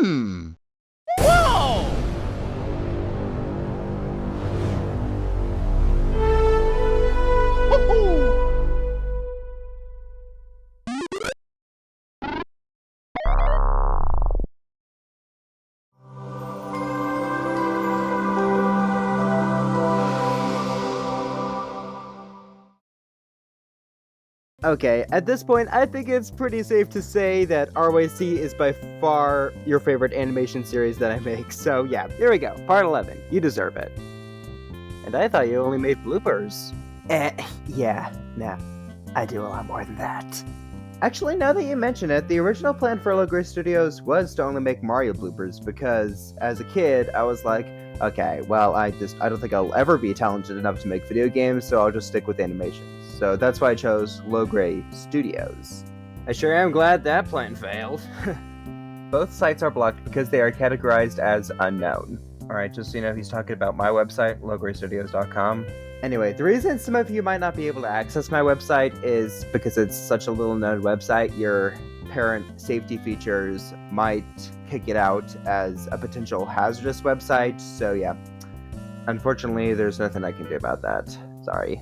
Whoa! Woohoo! Okay, at this point, I think it's pretty safe to say that RYC is by far your favorite animation series that I make. So yeah, here we go. Part 11. You deserve it. And I thought you only made bloopers. Yeah, nah. I do a lot more than that. Actually, now that you mention it, the original plan for Low Grade Studios was to only make Mario bloopers because as a kid, I was like, okay, well, I don't think I'll ever be talented enough to make video games, so I'll just stick with animations. So that's why I chose Low Grade Studios. I sure am glad that plan failed. Both sites are blocked because they are categorized as unknown. Alright, just so you know, he's talking about my website, lowgradestudios.com. Anyway, the reason some of you might not be able to access my website is because it's such a little-known website, your parent safety features might kick it out as a potential hazardous website, so yeah. Unfortunately, there's nothing I can do about that. Sorry.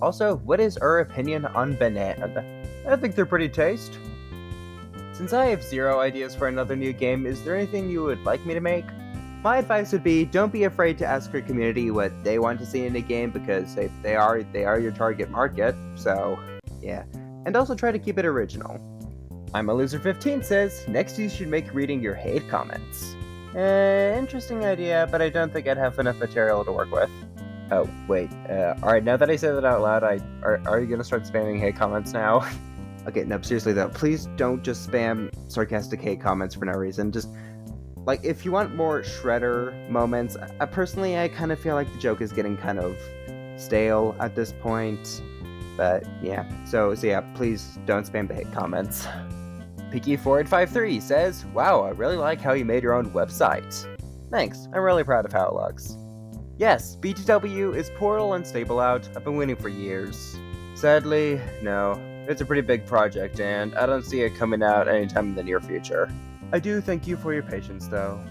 Also, what is your opinion on banana? I think they're pretty taste. Since I have zero ideas for another new game, is there anything you would like me to make? My advice would be, don't be afraid to ask your community what they want to see in a game because they are your target market, so yeah. And also try to keep it original. I'm a Loser 15 says, next you should make reading your hate comments. Interesting idea, but I don't think I'd have enough material to work with. Oh, wait, alright, now that I say that out loud, are you gonna start spamming hate comments now? Okay, no, seriously though, please don't just spam sarcastic hate comments for no reason, just, like, if you want more Shredder moments, personally, I kind of feel like the joke is getting kind of stale at this point, but yeah, so yeah, please don't spam the hate comments. Picky4853 says, wow, I really like how you made your own website. Thanks, I'm really proud of how it looks. Yes, BTW is Portal and Stable Out. I've been waiting for years. Sadly, no. It's a pretty big project, and I don't see it coming out anytime in the near future. I do thank you for your patience, though.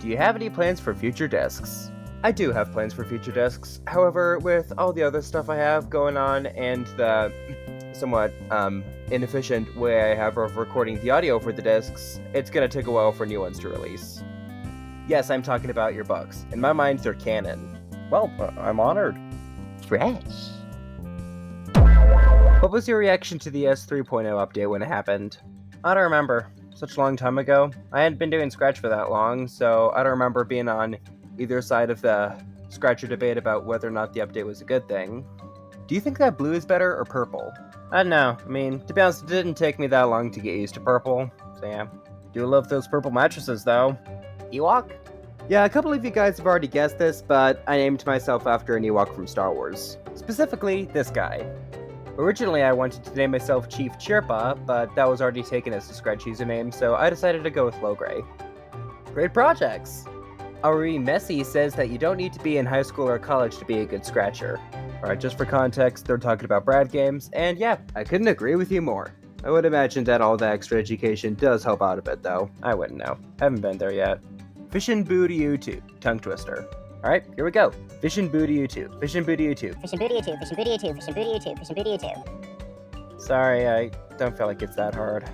Do you have any plans for future discs? I do have plans for future discs. However, with all the other stuff I have going on and the somewhat inefficient way I have of recording the audio for the discs, it's gonna take a while for new ones to release. Yes, I'm talking about your books. In my mind, they're canon. Well, I'm honored. Fresh. What was your reaction to the S3.0 update when it happened? I don't remember. Such a long time ago. I hadn't been doing Scratch for that long, so I don't remember being on either side of the Scratcher debate about whether or not the update was a good thing. Do you think that blue is better or purple? I don't know. I mean, to be honest, it didn't take me that long to get used to purple, so yeah. Do love those purple mattresses, though. Ewok? Yeah, a couple of you guys have already guessed this, but I named myself after an Ewok from Star Wars. Specifically, this guy. Originally, I wanted to name myself Chief Chirpa, but that was already taken as the Scratch username, so I decided to go with Low Gray. Great projects! Ari Messi says that you don't need to be in high school or college to be a good Scratcher. Alright, just for context, they're talking about Brad games, and yeah, I couldn't agree with you more. I would imagine that all the extra education does help out a bit, though. I wouldn't know. Haven't been there yet. Fishin' Boo to YouTube. Tongue twister. Alright, here we go. Fishin' Boo to YouTube. Fishin' Boo to YouTube. Fishin' Boo to YouTube. Fishin' Boo to YouTube. Fishin' Boo to YouTube. Fishin' Boo to YouTube. Sorry, I don't feel like it's that hard.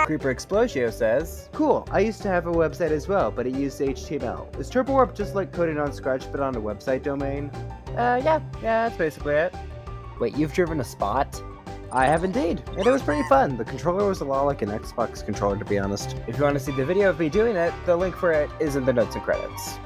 Creeper Explosio says, cool, I used to have a website as well, but it used HTML. Is Turbo Warp just like coding on Scratch but on a website domain? Yeah, that's basically it. Wait, you've driven a Spot? I have indeed, and it was pretty fun. The controller was a lot like an Xbox controller, to be honest. If you want to see the video of me doing it, the link for it is in the notes and credits.